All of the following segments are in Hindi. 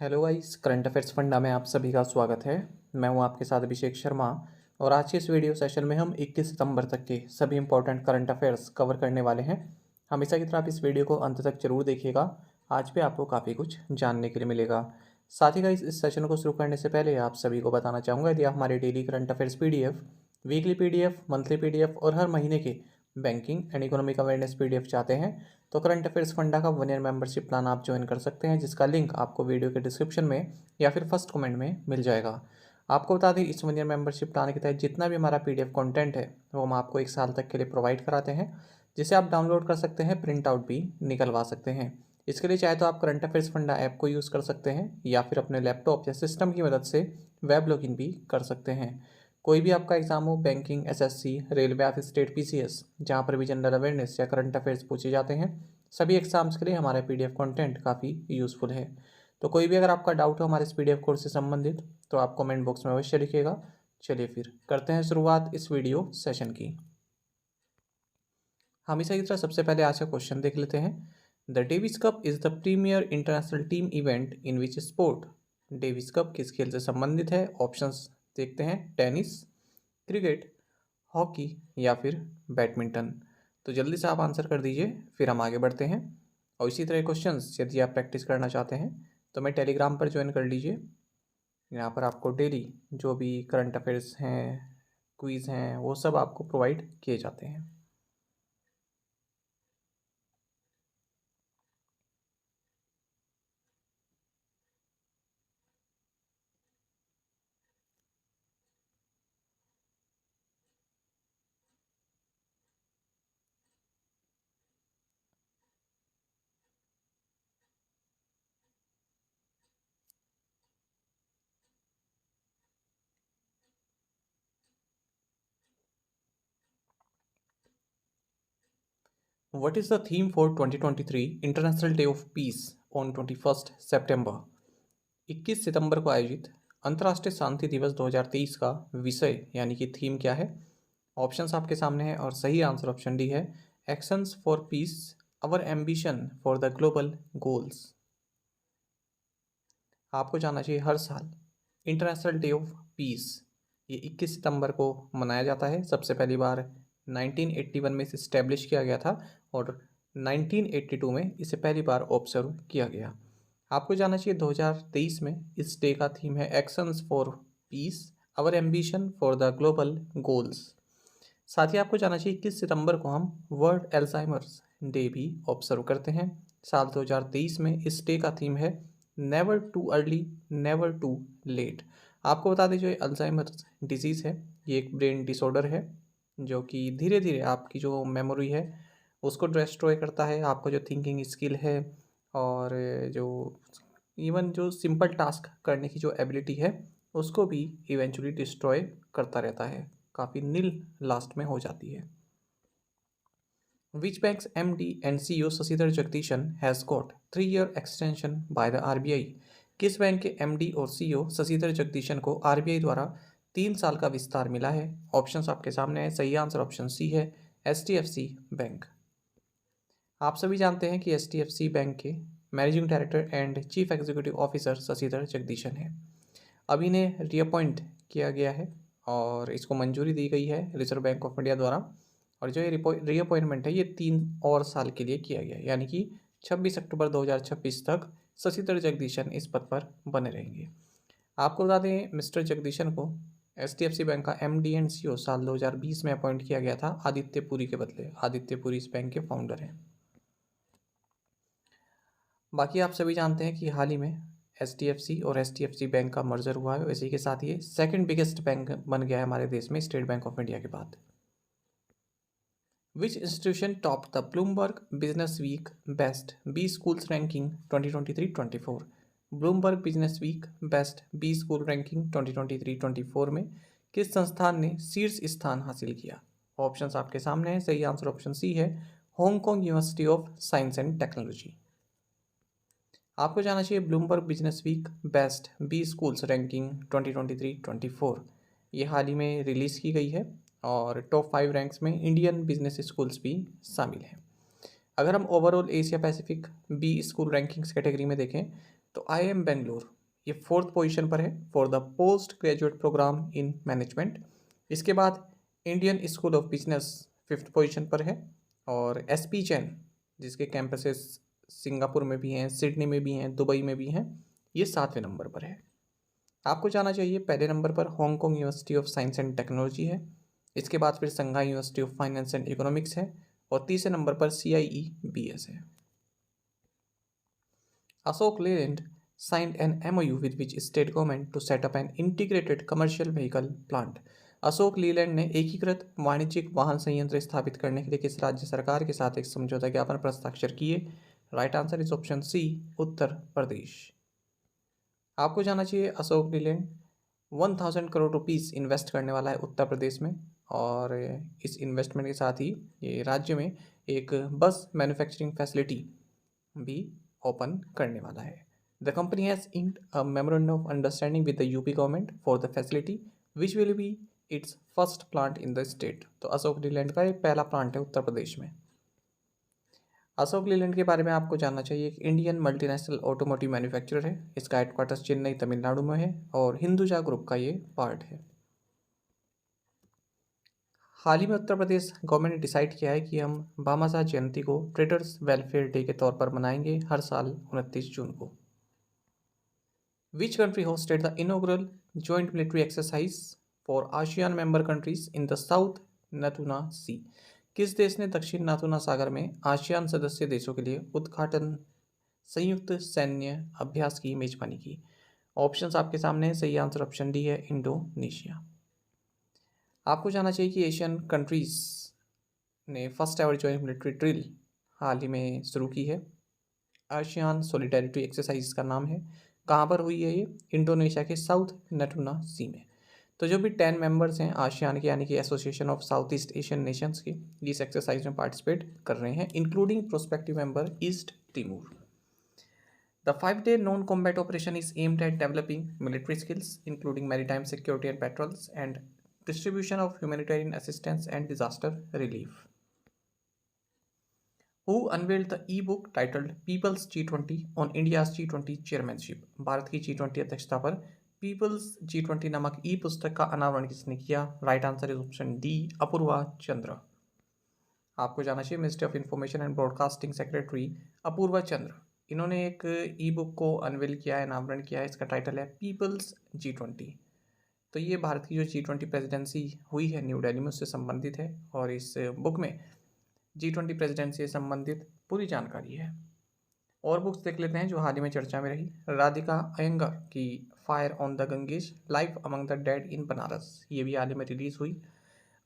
Hello guys, current affairs funda में आप सभी का स्वागत है। मैं हूं आपके साथ अभिषेक शर्मा और आज के इस वीडियो सेशन में हम 21 सितंबर तक के सभी इंपॉर्टेंट करंट अफेयर्स कवर करने वाले हैं। हमेशा की तरह आप इस वीडियो को अंत तक जरूर देखिएगा। आज भी आपको काफ़ी कुछ जानने के लिए मिलेगा। साथ ही गाइस, इस सेशन को शुरू करने से पहले आप सभी को बताना चाहूँगा, यदि आप हमारे daily current affairs PDF, weekly PDF, monthly PDF और हर महीने के banking and economic awareness PDF चाहते हैं तो करंट अफेयर्स फंडा का 1 ईयर मेंबरशिप प्लान आप ज्वाइन कर सकते हैं, जिसका लिंक आपको वीडियो के डिस्क्रिप्शन में या फिर फर्स्ट कमेंट में मिल जाएगा। आपको बता दें, इस 1 ईयर मेंबरशिप प्लान के तहत जितना भी हमारा पीडीएफ कंटेंट है वो हम आपको 1 साल तक के लिए प्रोवाइड कराते हैं, जिसे आप डाउनलोड कर सकते हैं, प्रिंट आउट भी निकलवा सकते हैं। इसके लिए चाहे तो आप करंट अफेयर्स फंडा ऐप को यूज़ कर सकते हैं या फिर अपने लैपटॉप या सिस्टम की मदद से वेब लॉगिन भी कर सकते हैं। कोई भी आपका एग्जाम हो, बैंकिंग, एसएससी, रेलवे या फिर स्टेट पीसीएस, जहाँ पर भी जनरल अवेयरनेस या करंट अफेयर्स पूछे जाते हैं, सभी एग्जाम्स के लिए हमारा पीडीएफ कंटेंट काफ़ी यूज़फुल है। तो कोई भी अगर आपका डाउट हो हमारे इस पीडीएफ कोर्स से संबंधित तो आप कमेंट बॉक्स में अवश्य लिखिएगा। चलिए फिर करते हैं शुरुआत इस वीडियो सेशन की। हमेशा की तरह सबसे पहले आज का क्वेश्चन देख लेते हैं। The Davis cup is the premiere international team event in which sport. Davis cup किस खेल से संबंधित है? ऑप्शंस देखते हैं। टेनिस, क्रिकेट, हॉकी या फिर बैडमिंटन। तो जल्दी से आप आंसर कर दीजिए, फिर हम आगे बढ़ते हैं। और इसी तरह क्वेश्चंस यदि आप प्रैक्टिस करना चाहते हैं तो मैं टेलीग्राम पर ज्वाइन कर लीजिए। यहाँ पर आपको डेली जो भी करंट अफेयर्स हैं, क्विज़ हैं, वो सब आपको प्रोवाइड किए जाते हैं। What is the theme for 2023 International Day of Peace on 21st September? 21 सितंबर को आयोजित अंतर्राष्ट्रीय शांति दिवस 2023 का विषय यानी कि थीम क्या है? ऑप्शंस आपके सामने है और सही आंसर ऑप्शन डी है। Actions for piece, our ambition for the global goals. आपको जानना चाहिए, हर साल इंटरनेशनल डे ऑफ पीस ये 21 सितंबर को मनाया जाता है। सबसे पहली बार 1981 में इसे इस्टेब्लिश किया गया था और 1982 में इसे पहली बार ऑब्जर्व किया गया। आपको जानना चाहिए 2023 में इस डे का थीम है actions for peace, our ambition for the global goals. साथ ही आपको जानना चाहिए 21 सितंबर को हम वर्ल्ड एल्जाइमर्स डे भी ऑब्जर्व करते हैं। साल 2023 में इस डे का थीम है never too early, never too late. आपको बता दें, जो अल्जाइमर्स डिजीज़ है ये एक ब्रेन डिसऑर्डर है जो कि धीरे धीरे आपकी जो मेमोरी है उसको डिस्ट्रॉय करता है, आपका जो थिंकिंग स्किल है और जो इवन जो सिंपल टास्क करने की जो एबिलिटी है उसको भी इवेंचुअली डिस्ट्रॉय करता रहता है, काफ़ी नील लास्ट में हो जाती है। Which bank's MD and CEO Shashidhar Jagdishan has got 3-year extension by the RBI? किस बैंक के MD और CEO शशिधर जगदीशन को RBI द्वारा 3 साल का विस्तार मिला है? ऑप्शंस आपके सामने है। सही आंसर ऑप्शन सी है, HDFC बैंक। आप सभी जानते हैं कि HDFC बैंक के managing director and chief executive officer Shashidhar Jagdishan है। अब इन्हें रीअपॉइंट किया गया है और इसको मंजूरी दी गई है रिजर्व बैंक ऑफ इंडिया द्वारा। और जो ये रीअपॉइंटमेंट है ये 3 और साल के लिए किया गया है, यानी कि 26 अक्टूबर 2026 तक शशिधर जगदीशन इस पद पर बने रहेंगे। आपको बता दें, मिस्टर जगदीशन को HDFC बैंक का MD एंड CEO साल 2020 में अपॉइंट किया गया था आदित्य पुरी के बदले। आदित्य पुरी इस बैंक के फाउंडर हैं। बाकी आप सभी जानते हैं कि हाल ही में HDFC और HDFC बैंक का मर्जर हुआ है। इसी के साथ ये सेकंड बिगेस्ट बैंक बन गया है हमारे देश में, स्टेट बैंक ऑफ इंडिया के बाद। Which institution top the Bloomberg business week best B schools ranking 2023-24? Bloomberg business week best B school ranking 2023-24 में किस संस्थान ने शीर्ष स्थान हासिल किया? ऑप्शंस आपके सामने हैं। सही आंसर ऑप्शन सी है, Hong Kong university of science and technology. आपको जाना चाहिए Bloomberg business week best B schools ranking 2023-24 ये हाल ही में रिलीज़ की गई है और टॉप 5 रैंक्स में इंडियन बिजनेस स्कूल्स भी शामिल हैं। अगर हम overall Asia Pacific B school rankings category में देखें तो IIM बेंगलोर ये 4th पोजीशन पर है for the post graduate programme in management. इसके बाद Indian school of business 5th position पर है, और SP जैन जिसके कैंपसेस सिंगापुर में भी हैं, सिडनी में भी हैं, दुबई में भी हैं, ये 7वें नंबर पर है। आपको जाना चाहिए पहले नंबर पर Hong Kong university of science and technology है, इसके बाद फिर Shanghai university of finance and economics है, और तीसरे नंबर पर CIE-BS है। Ashok Leyland signed an MOU with which state government to set up an integrated commercial vehicle plant। Ashok Leyland ने एकीकृत वाणिज्यिक वाहन संयंत्र स्थापित करने के लिए किस राज्य सरकार के साथ एक समझौता ज्ञापन पर हस्ताक्षर किए? Right answer is option C, Uttar Pradesh. आपको जाना चाहिए Ashok Leyland 1000 crore rupees invest करने वाला है उत्तर प्रदेश में, और इस इन्वेस्टमेंट के साथ ही ये राज्य में एक बस मैन्युफैक्चरिंग फैसिलिटी भी ओपन करने वाला है। The company has inked a memorandum of understanding with the UP government for the facility which will be its first plant in the state। तो अशोक लीलैंड का ये पहला प्लांट है उत्तर प्रदेश में। अशोक लीलैंड के बारे में आपको जानना चाहिए कि इंडियन मल्टीनेशनल ऑटोमोटिव मैन्युफैक्चरर है, इसका हेडक्वार्टर्स चेन्नई तमिलनाडु में है, और हिंदुजा ग्रुप का ये पार्ट है। हाल ही में उत्तर प्रदेश गवर्नमेंट ने डिसाइड किया है कि हम भामाशाह जयंती को ट्रेडर्स वेलफेयर डे के तौर पर मनाएंगे हर साल 29 जून को। Which country hosted the inaugural joint military exercise for ASEAN member countries in the south Natuna sea. किस देश ने दक्षिण नाथुना सागर में आसियान सदस्य देशों के लिए उद्घाटन संयुक्त सैन्य अभ्यास की मेजबानी की? ऑप्शंस आपके सामने हैं, सही आंसर ऑप्शन डी है, इंडोनेशिया। आपको जानना चाहिए कि एशियन कंट्रीज ने first ever joint military drill हाल ही में शुरू की है। आसियान सॉलिडेरिटी एक्सरसाइज का नाम है। कहाँ पर हुई है ये? इंडोनेशिया के साउथ नाथुना सी में। तो जो भी 10 मेंबर्स हैं आसियान के, यानी कि association of south east Asian Nations के, इस एक्सरसाइज में पार्टिसिपेट कर रहे हैं, including prospective member east Timor. The 5-day non-combat operation is aimed at developing military skills, including maritime security and patrols, and distribution of humanitarian assistance and disaster relief. Who unveiled the e-book titled People's G20 on India's G20 chairmanship? Bharat की G20 अध्यक्षता पर पीपल्स G20 नामक ई पुस्तक का अनावरण किसने किया? Right answer is option D, Apurva Chandra. आपको जाना चाहिए ministry of information and broadcasting secretary Apurva Chandra, इन्होंने एक ई बुक को अनवेल किया है, अनावरण किया है। इसका टाइटल है पीपल्स G20। तो ये भारत की जो G20 प्रेसिडेंसी हुई है न्यू दिल्ली में, उससे संबंधित है, और इस बुक में G20 प्रेसिडेंसी से संबंधित पूरी जानकारी है। और बुक्स देख लेते हैं जो हाल ही में चर्चा में रही। राधिका अयंगर की fire on the Ganges, life among the dead in Banaras, ये भी हाल ही में रिलीज हुई।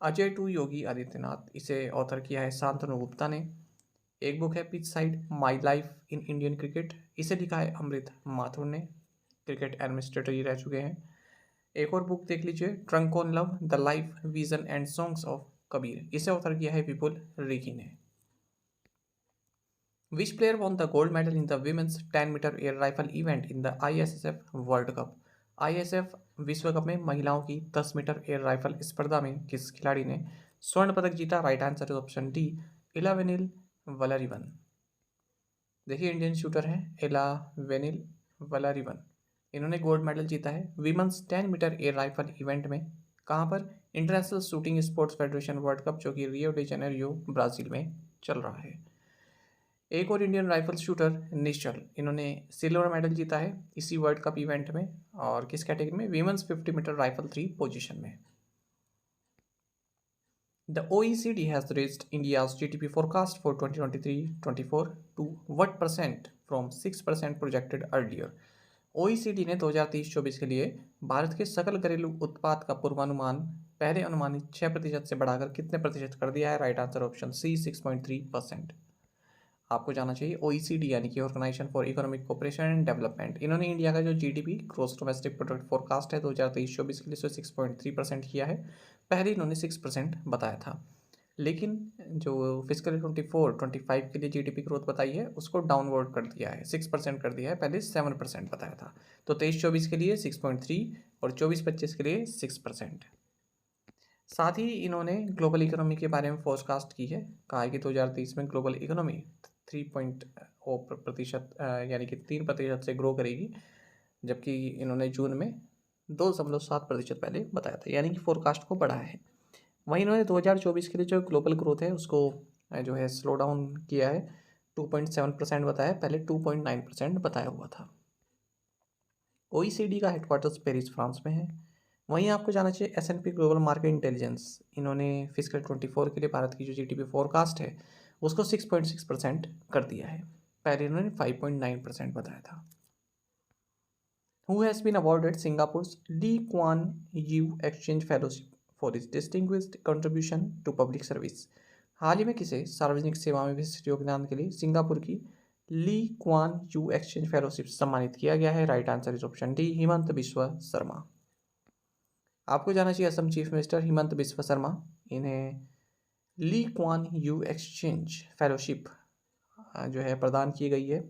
अजय टू योगी आदित्यनाथ, इसे ऑथर किया है शांतनु गुप्ता ने। एक बुक है pitch side my life in Indian cricket, इसे लिखा है अमृत माथुर ने, क्रिकेट एडमिनिस्ट्रेटर ही रह चुके हैं। एक और बुक देख लीजिए drunk on love the life vision and songs of Kabir, इसे ऑथर किया है विपुल रिकी ने। Which player won the gold medal in the women's 10 metre air rifle event in the ISSF world cup? ISF विश्व कप में महिलाओं की 10 मीटर एयर राइफल स्पर्धा में किस खिलाड़ी ने स्वर्ण पदक जीता? Right answer is option D, Elavenil Valarivan. देखिए इंडियन शूटर हैं इलावेनिल वलरिवन, इन्होंने गोल्ड मेडल जीता है women's 10 metre air rifle event में। कहाँ पर? International shooting sports federation world cup, जो कि रियो डे जेनेरियो ब्राज़ील में चल रहा है। एक और इंडियन राइफल शूटर निश्चल, इन्होंने सिल्वर मेडल जीता है इसी वर्ल्ड कप इवेंट में, और किस कैटेगरी में? वीमेंस 50 मीटर राइफल 3 पोजीशन में। The OECD has raised India's GDP forecast for 2023-24 to what percent from 6% projected earlier? OECD ने 2023-24 के लिए भारत के सकल घरेलू उत्पाद का पूर्वानुमान पहले अनुमानित 6% से बढ़ाकर कितने प्रतिशत कर दिया है? Right answer option C, 6.3%। आपको जाना चाहिए OECD यानी कि organisation for economic cooperation and development, इन्होंने इंडिया का जो GDP gross domestic product forecast है 2023-24 के लिए 6.3% किया है। पहले इन्होंने 6% बताया था, लेकिन जो फिजिकल 24-25 के लिए GDP ग्रोथ बताई है उसको डाउनवर्ड कर दिया है, 6% कर दिया है, पहले 7% बताया था। तो 23-24 के लिए 6.3 और 24-25 के लिए 6%। साथ ही इन्होंने ग्लोबल इकोनॉमी के बारे में फोरकास्ट की है, कहा है कि 2023 में ग्लोबल इकोनॉमी प्रतिशत यानी कि 3% से ग्रो करेगी, जबकि इन्होंने जून में 2.7% पहले बताया था, यानी कि फोरकास्ट को बढ़ाया है। वहीं इन्होंने 2024 के लिए जो ग्लोबल ग्रोथ है उसको जो है स्लो डाउन किया है, 2.7% बताया, पहले 2.9% बताया हुआ था। OECD का हेडक्वार्टर्स पेरिस फ्रांस में है। वहीं आपको जाना चाहिए S&P ग्लोबल मार्केट इंटेलिजेंस, इन्होंने फिजिकल 24 के लिए भारत की जो GDP फोरकास्ट है उसको 6.6% कर दिया है, पहले इन्होंने 5.9% बताया था। Who has been awarded Singapore's Lee Kuan Yew Exchange Fellowship for his distinguished contribution to public service? हाल ही में किसे सार्वजनिक सेवा में विशिष्ट योगदान के लिए सिंगापुर की Lee Kuan Yew exchange fellowship सम्मानित किया गया है? Right answer is option D, Himanta Biswa Sarma. आपको जाना चाहिए असम चीफ मिनिस्टर हिमंत बिस्वा शर्मा, इन्हें Lee Kuan Yew exchange fellowship जो है प्रदान की गई है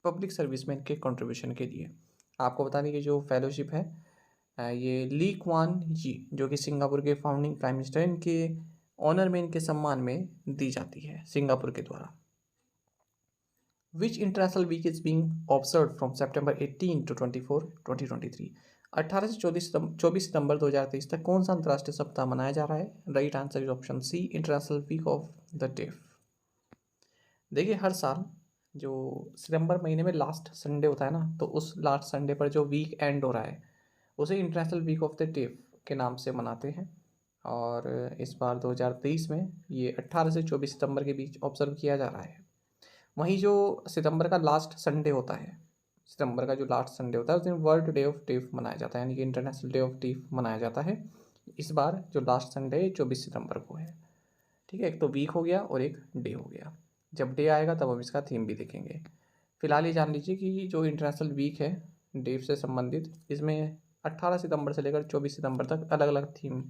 पब्लिक सर्विस में इनके कंट्रीब्यूशन के लिए। आपको बताने की जो फेलोशिप है ये ली क्वान यी जो कि सिंगापुर के फाउंडिंग प्राइम मिनिस्टर, इनके ऑनर में, इनके सम्मान में दी जाती है सिंगापुर के द्वारा। Which international week is being observe from September 18 to 24, 2023? 18 से 24 सितंबर 2023 तक कौन सा अंतर्राष्ट्रीय सप्ताह मनाया जा रहा है? Right answer is option C, international week of the deaf. देखिए हर साल जो सितंबर महीने में लास्ट संडे होता है ना, तो उस लास्ट संडे पर जो वीक एंड हो रहा है उसे international week of the deaf के नाम से मनाते हैं। और इस बार 2023 में ये 18 से 24 सितंबर के बीच ऑब्जर्व किया जा रहा है। वहीं जो सितंबर का लास्ट संडे होता है, सितंबर का जो लास्ट संडे होता है उस दिन वर्ल्ड डे ऑफ डेफ मनाया जाता है, यानी कि इंटरनेशनल डे ऑफ डेफ मनाया जाता है। इस बार जो लास्ट संडे 24 सितंबर को है। ठीक है, एक तो वीक हो गया और एक डे हो गया। जब डे आएगा तब हम इसका थीम भी देखेंगे। फिलहाल ये जान लीजिए कि जो इंटरनेशनल वीक है डेव से संबंधित, इसमें 18 सितंबर से लेकर 24 सितंबर तक अलग अलग थीम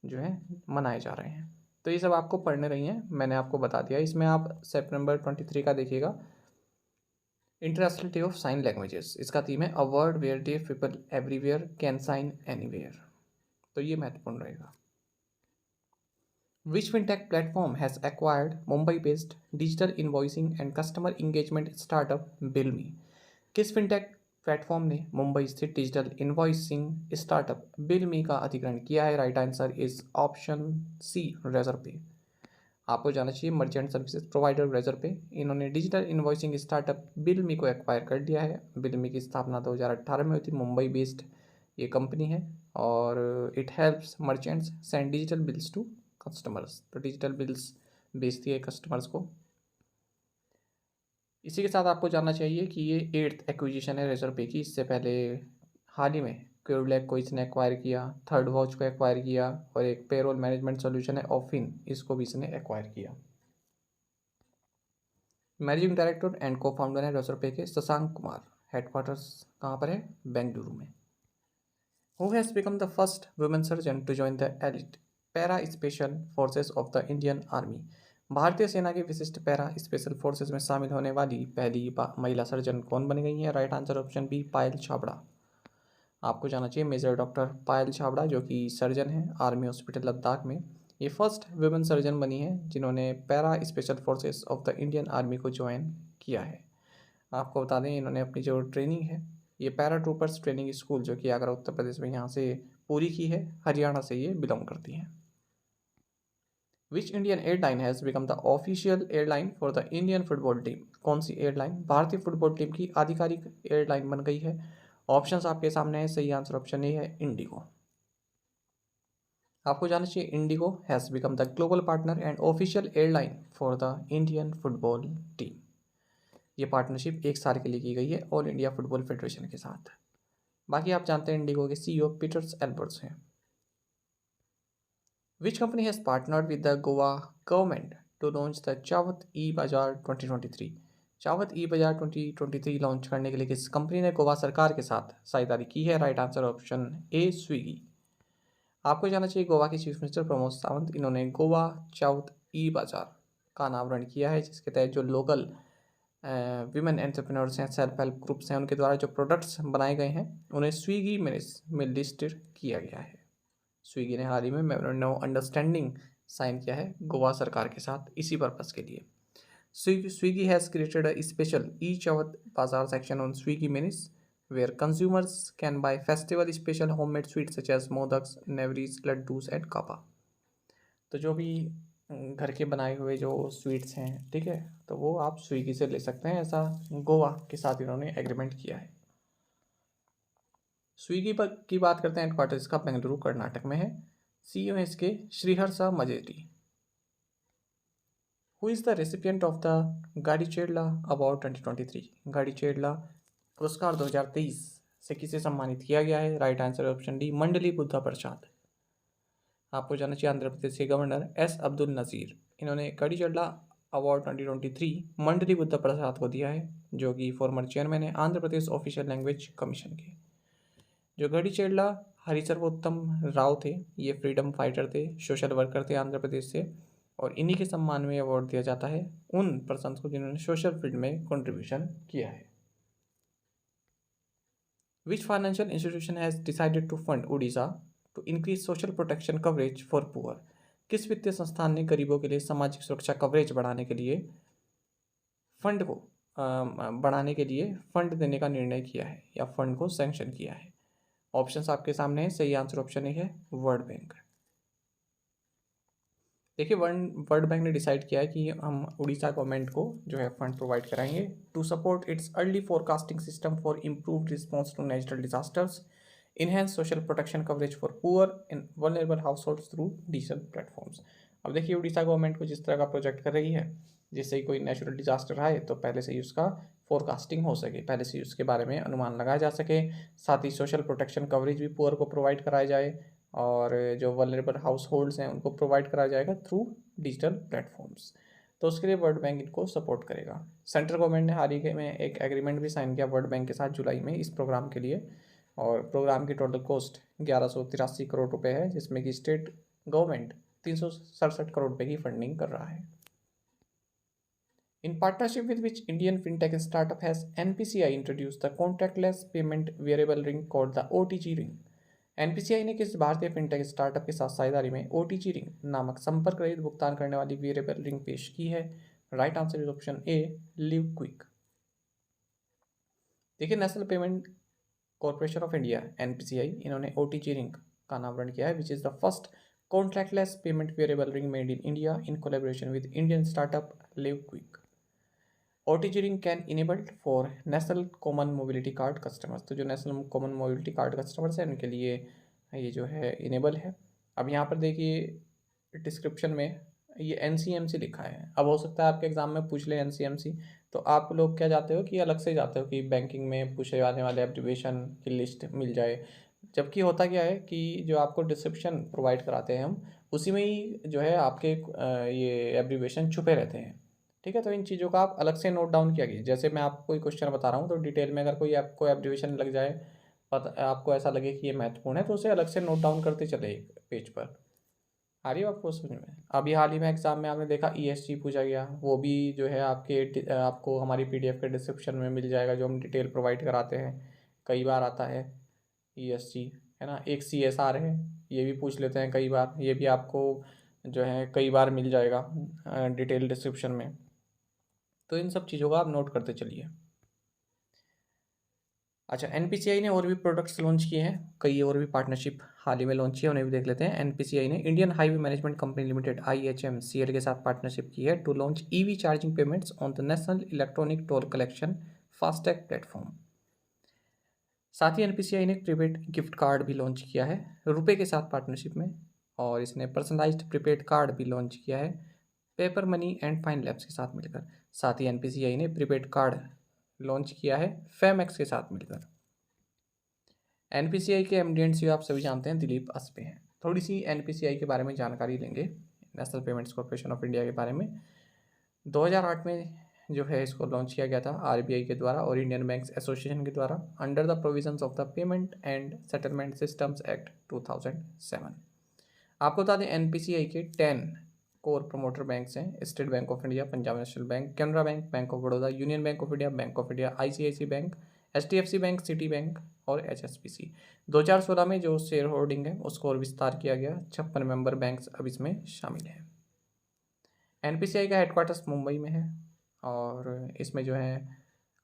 जो है मनाए जा रहे हैं। तो ये सब आपको पढ़ने रही हैं, मैंने आपको बता दिया। इसमें आप सितंबर 23 का देखिएगा, international day of sign languages, इसका थीम है a world where deaf people everywhere can sign anywhere, तो ये महत्वपूर्ण रहेगा। Which fintech platform has acquired Mumbai-based digital invoicing and customer engagement startup Billme? किस फिनटेक प्लेटफॉर्म ने मुंबई स्थित डिजिटल इन्वॉइसिंग स्टार्टअप बिलमी का अधिग्रहण किया है? Right answer is option C, Razorpay. आपको जाना चाहिए मर्चेंट सर्विसेज प्रोवाइडर रेजरपे, इन्होंने डिजिटल इन्वॉइसिंग स्टार्टअप बिलमी को एक्वायर कर लिया है। बिलमी की स्थापना 2018 में हुई थी, मुंबई बेस्ड ये कंपनी है और it helps merchants send digital bills to customers, तो डिजिटल बिल्स बेचती है कस्टमर्स को। इसी के साथ आपको जानना चाहिए कि ये 8th एक्विजिशन है रेजरपे की। इससे पहले हाल ही में क्यूरलैक को इसने एक्वायर किया, थर्ड वॉच को एक्वायर किया और एक पेरोल मैनेजमेंट सॉल्यूशन है ऑफिन, इसको भी इसने एक्वायर किया। Managing director and co founder है रेजरपे के शशांक कुमार, हेडक्वार्टर्स कहाँ पर है? बेंगलुरु में। Who has become the first women surgeon to join the elite para special forces of the Indian army? भारतीय सेना के विशिष्ट पैरा स्पेशल फोर्सेस में शामिल होने वाली पहली महिला सर्जन कौन बन गई है? राइट आंसर ऑप्शन बी, पायल छाबड़ा। आपको जाना चाहिए मेजर डॉक्टर पायल छाबड़ा जो कि सर्जन है आर्मी हॉस्पिटल लद्दाख में, ये फर्स्ट वुमेन सर्जन बनी है जिन्होंने para special forces of the Indian army को ज्वाइन किया है। आपको बता दें इन्होंने अपनी जो ट्रेनिंग है ये पैरा ट्रूपर्स ट्रेनिंग स्कूल जो कि आगरा उत्तर प्रदेश में यहाँ से पूरी की है, हरियाणा से ये बिलोंग करती हैं। Which Indian airline has become the official airline for the Indian football team? कौन सी एयरलाइन भारतीय फुटबॉल टीम की आधिकारिक एयरलाइन बन गई है? ऑप्शंस आपके सामने है, सही आंसर ऑप्शन ए है, इंडिगो। आपको जानना चाहिए Indigo has become the global partner and official airline for the Indian football team. ये पार्टनरशिप 1 साल के लिए की गई है ऑल इंडिया फुटबॉल फेडरेशन के साथ। बाकी आप जानते हैं इंडिगो के CEO पीटर्स एल्बर्ट्स हैं। Which company has partnered with the Goa government to launch the चावत ई बाजार 2023? चावत ई बाजार 2023 लॉन्च करने के लिए किस कंपनी ने गोवा सरकार के साथ साझेदारी की है? राइट आंसर ऑप्शन ए, स्विगी। आपको जानना चाहिए गोवा के चीफ मिनिस्टर प्रमोद सावंत, इन्होंने गोवा चावत ई बाजार का अनावरण किया है जिसके तहत जो लोकल विमेन एंटरप्रेन्योर्स हैं, सेल्फ हेल्प ग्रुप्स हैं, उनके द्वारा जो प्रोडक्ट्स बनाए गए हैं उन्हें स्विगी में लिस्टेड किया गया है। स्विगी ने हाल ही में मेमोरेंडम ऑफ अंडरस्टैंडिंग साइन किया है गोवा सरकार के साथ इसी पर्पज़ के लिए। Swiggy has created a special e-Chawat Bazaar section on Swiggy Minis, where consumers can buy festival special homemade sweets such as modaks, nevris, laddus and kapa. तो जो भी घर के बनाए हुए जो स्वीट्स हैं, ठीक है, तो वो आप स्विगी से ले सकते हैं, ऐसा गोवा के साथ इन्होंने एग्रीमेंट किया है। स्विगी पर की बात करते हैं, हेडक्वार्टर इसका बेंगलुरु कर्नाटक में है। CEO है इसके Sriharsha Majety. Who is the recipient of the Gadicherla award 2023? Gadicherla पुरस्कार 2023 से किसे सम्मानित किया गया है? राइट आंसर ऑप्शन डी, मंडली बुद्धा प्रसाद। आपको जानना चाहिए आंध्र प्रदेश के गवर्नर एस अब्दुल नज़ीर, इन्होंने गाडीचेडला अवार्ड 2023 मंडली बुद्धा प्रसाद को दिया है, जो कि फॉर्मर चेयरमैन है Andhra Pradesh official language commission के। जो गाडीचेडला हरिसर्वोत्तम राव थे, ये फ्रीडम फाइटर थे, सोशल वर्कर थे आंध्र प्रदेश से, और इन्हीं के सम्मान में अवार्ड दिया जाता है उन पर्सन्स को जिन्होंने सोशल फील्ड में कंट्रीब्यूशन किया है। Which financial institution has decided to fund Odisha to increase social protection coverage for poor? किस वित्तीय संस्थान ने गरीबों के लिए सामाजिक सुरक्षा कवरेज बढ़ाने के लिए फंड को बढ़ाने के लिए फंड देने का निर्णय किया है या फंड को सैंक्शन किया है? ऑप्शंस आपके सामने है, सही आंसर ऑप्शन ए है वर्ल्ड बैंक। देखिए, वर्ल्ड बैंक ने डिसाइड किया है कि हम उड़ीसा गवर्नमेंट को जो है फंड प्रोवाइड कराएंगे to support its early forecasting system for improved response to natural disasters, enhance social protection coverage for poor in vulnerable households through digital platforms. अब देखिए, उड़ीसा गवर्नमेंट को जिस तरह का प्रोजेक्ट कर रही है, जिससे कोई नेचुरल डिजास्टर आए तो पहले से ही उसका फोरकास्टिंग हो सके, पहले से ही उसके बारे में अनुमान लगाया जा सके, साथ ही सोशल प्रोटेक्शन कवरेज भी पुअर को प्रोवाइड कराया जाए, और जो वल्नरेबल हाउस होल्ड्स हैं उनको प्रोवाइड कराया जाएगा थ्रू डिजिटल प्लेटफॉर्म्स। तो उसके लिए वर्ल्ड बैंक इनको सपोर्ट करेगा। सेंट्रल गवर्नमेंट ने हाल ही में एक एग्रीमेंट भी साइन किया वर्ल्ड बैंक के साथ जुलाई में इस प्रोग्राम के लिए, और प्रोग्राम की टोटल कॉस्ट 1183 करोड़ रुपए है, जिसमें कि स्टेट गवर्नमेंट 367 करोड़ रुपए की फंडिंग कर रहा है। In partnership with which Indian fintech startup has NPCI introduced the contactless payment wearable ring called the OTG ring? NPCI ने किस भारतीय फिनटेक स्टार्टअप के साथ साझेदारी में ओटीजी रिंग नामक संपर्क रहित भुगतान करने वाली वेरिएबल रिंग पेश की है? Right answer is option A, Liv Quik. देखिए, National Payment Corporation of India NPCI, इन्होंने ओटीजी रिंग का नामकरण किया है, which is the first contactless payment variable ring made in India in collaboration with Indian startup Liv Quik. OTG ring can enabled for National Common Mobility Card customers, तो जो National Common Mobility Card customers हैं उनके लिए ये जो है इनेबल है। अब यहाँ पर देखिए डिस्क्रिप्शन में ये NCMC लिखा है। अब हो सकता है आपके एग्जाम में पूछ ले NCMC, तो आप लोग क्या जाते हो कि अलग से जाते हो कि बैंकिंग में पूछे जाने वाले एब्रिविएशन की लिस्ट मिल जाए, जबकि होता क्या है कि जो आपको डिस्क्रिप्शन प्रोवाइड कराते हैं हम, उसी में ही जो है आपके ये एब्रिविएशन छुपे रहते हैं, ठीक है। तो इन चीज़ों का आप अलग से नोट डाउन किया गया, जैसे मैं आपको कोई क्वेश्चन बता रहा हूँ तो डिटेल में अगर कोई आपको एब्रिविएशन लग जाए, पता आपको ऐसा लगे कि ये महत्वपूर्ण है, तो उसे अलग से नोट डाउन करते चले एक पेज पर। आ रही है आपको समझ में? अभी हाल ही में एग्जाम में आपने देखा ESG पूछा गया, वो भी जो है आपको हमारी PDF के डिस्क्रिप्शन में मिल जाएगा, जो हम डिटेल प्रोवाइड कराते हैं। कई बार आता है ESG, है ना। एक CSR है, ये भी पूछ लेते हैं कई बार, ये भी आपको जो है कई बार मिल जाएगा डिटेल डिस्क्रिप्शन में। तो इन सब चीज़ों का आप नोट करते चलिए। अच्छा, NPCI ने और भी प्रोडक्ट्स लॉन्च किए हैं, कई और भी पार्टनरशिप हाल ही में लॉन्च किए, उन्हें भी देख लेते हैं। NPCI ने Indian highway management company limited IHMCL के साथ पार्टनरशिप की है to launch EV charging payments on the national electronic toll collection FASTag platform. साथ ही NPCI ने प्रीपेड गिफ्ट कार्ड भी लॉन्च किया है रुपए के साथ पार्टनरशिप में, और इसने पर्सनलाइज्ड प्रीपेड कार्ड भी लॉन्च किया है paper money and fine labs के साथ मिलकर। साथ ही NPCI ने प्रीपेड कार्ड लॉन्च किया है फेमैक्स के साथ मिलकर। NPCI के MD एंड CEO आप सभी जानते हैं दिलीप अस्पे हैं। थोड़ी सी NPCI के बारे में जानकारी लेंगे, national payments corporation of India के बारे में। 2008 में जो है इसको लॉन्च किया गया था RBI के द्वारा और इंडियन बैंक्स एसोसिएशन के द्वारा under the provisions of the payment and settlement systems act 2007। आपको बता दें NPCI के 10 कोर प्रमोटर बैंक्स हैं, state bank of India, Punjab national bank, Canara bank, bank of Baroda, union bank of India, bank of India, ICICI bank, HDFC bank, city bank और HSBC। 2016 में जो शेयर होल्डिंग है उसको और विस्तार किया गया, 56 मेंबर बैंक्स अब इसमें शामिल हैं। NPCI का हेडक्वार्टर्स मुंबई में है और इसमें जो है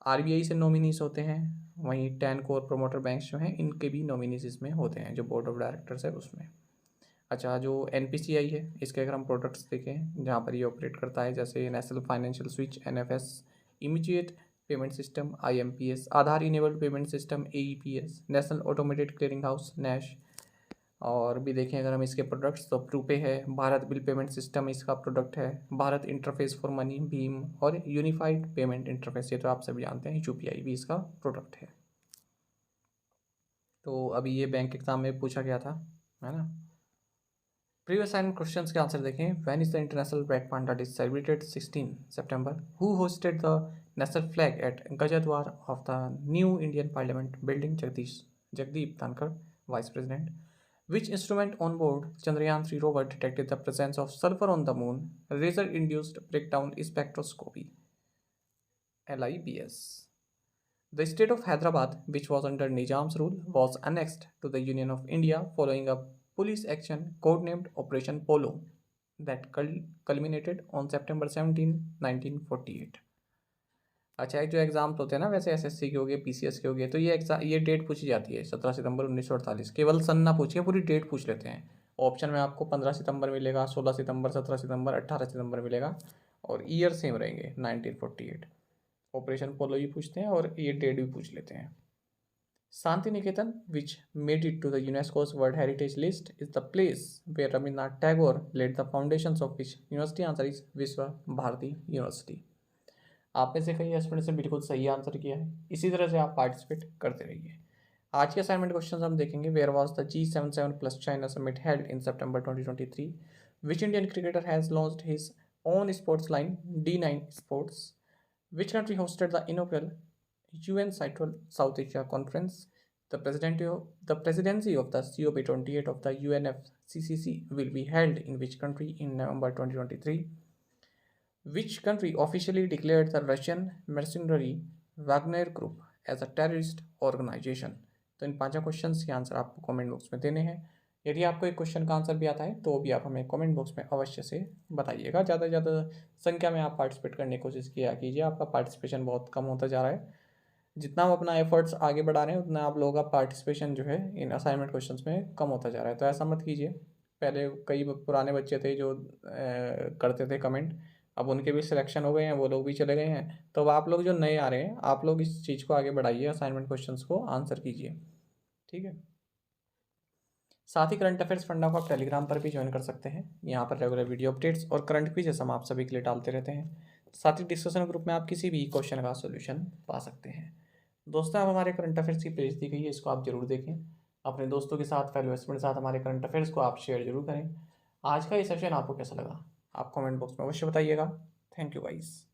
RBI से नॉमिनीज होते हैं, वहीं 10 कोर प्रोमोटर बैंक्स जो हैं इनके भी नॉमिनीज इसमें होते हैं, जो बोर्ड ऑफ डायरेक्टर्स है उसमें। अच्छा, जो NPCI है इसके अगर हम प्रोडक्ट्स देखें जहाँ पर ये ऑपरेट करता है, जैसे National Financial Switch NFS, immediate payment system IMPS, Aadhaar enabled payment system AEPS, National Automated Clearing House NACH। और भी देखें अगर हम इसके प्रोडक्ट्स तो प्रूपे है, भारत बिल पेमेंट सिस्टम इसका प्रोडक्ट है, Bharat interface for money Bhim, और यूनिफाइड पेमेंट इंटरफेस, ये तो आप सभी जानते हैं, UPI भी इसका प्रोडक्ट है। तो अभी ये बैंक एग्जाम में पूछा गया था, है ना। प्रीवियस असाइनमेंट क्वेश्चंस के आंसर देखें। When is the International Black Panda Day celebrated? 16 सितंबर। Who hosted the national flag at Gajdwar of the new Indian parliament building? Jagdeep Dhankhar, vice president. Which instrument on board Chandrayaan-3 rover detected the presence of sulfur on the moon? Laser-induced breakdown spectroscopy, LIBS. The state of Hyderabad, which was under Nizam's rule, was annexed to the Union of India following a police action codenamed Operation Polo that culminated on September 17, 1948. अच्छा, एक जो एग्जाम्स होते हैं ना वैसे SSC के हो गए, PCS के हो गए, तो ये डेट पूछी जाती है 17 सितंबर 1948। केवल सन ना पूछिए, पूरी डेट पूछ लेते हैं। ऑप्शन में आपको 15 सितंबर मिलेगा, 16 सितंबर, 17 सितंबर, 18 सितंबर मिलेगा, और ईयर सेम रहेंगे 1948। ऑपरेशन पोलो ही पूछते हैं और ये डेट भी पूछ लेते हैं। Santiniketan, which made it to the UNESCO's world heritage list, is the place where Rabindranath Tagore laid the foundations of which university? Answer is Visva Bharati university. आप में से कई स्टूडेंट्स ने बिल्कुल सही आंसर किया है, इसी तरह से आप पार्टिसिपेट करते रहिए। आज के असाइनमेंट क्वेश्चन हम देखेंगे। Where was the G77 plus China summit held in September 2023? Which Indian cricketer has launched his own sports line D9 sports? Which country hosted the inaugural UN South Asia Conference? The presidency of the COP28 of the UNFCCC will be held in which country in November 2023? Which country officially declared the Russian mercenary Wagner Group as a terrorist organization? तो इन 5 क्वेश्चंस के आंसर आपको कमेंट बॉक्स में देने हैं। यदि आपको एक क्वेश्चन का आंसर भी आता है तो भी आप हमें कमेंट बॉक्स में अवश्य से बताइएगा। ज़्यादा से ज़्यादा संख्या में आप पार्टिसिपेट करने की कोशिश किया कीजिए। आपका पार्टिसिपेशन बहुत कम होता जा रहा है। जितना हम अपना एफर्ट्स आगे बढ़ा रहे हैं उतना आप लोगों का पार्टिसिपेशन जो है इन असाइनमेंट क्वेश्चंस में कम होता जा रहा है। तो ऐसा मत कीजिए। पहले कई पुराने बच्चे थे जो करते थे कमेंट, अब उनके भी सिलेक्शन हो गए हैं, वो लोग भी चले गए हैं। तो अब आप लोग जो नए आ रहे हैं, आप लोग इस चीज़ को आगे बढ़ाइए, असाइनमेंट क्वेश्चंस को आंसर कीजिए, ठीक है। साथ ही करंट अफेयर्स फंडा को आप टेलीग्राम पर भी ज्वाइन कर सकते हैं। यहाँ पर रेगुलर वीडियो अपडेट्स और करंट क्विज़ेस हम आप सभी के लिए डालते रहते हैं। साथ ही डिस्कशन ग्रुप में आप किसी भी क्वेश्चन का सोल्यूशन पा सकते हैं। दोस्तों, अब हमारे करंट अफेयर्स की प्लेलिस्ट दी गई है, इसको आप जरूर देखें। अपने दोस्तों के साथ, फेलो स्टूडेंट के साथ हमारे करंट अफेयर्स को आप शेयर जरूर करें। आज का ये सेशन आपको कैसा लगा आप कमेंट बॉक्स में अवश्य बताइएगा। Thank you guys.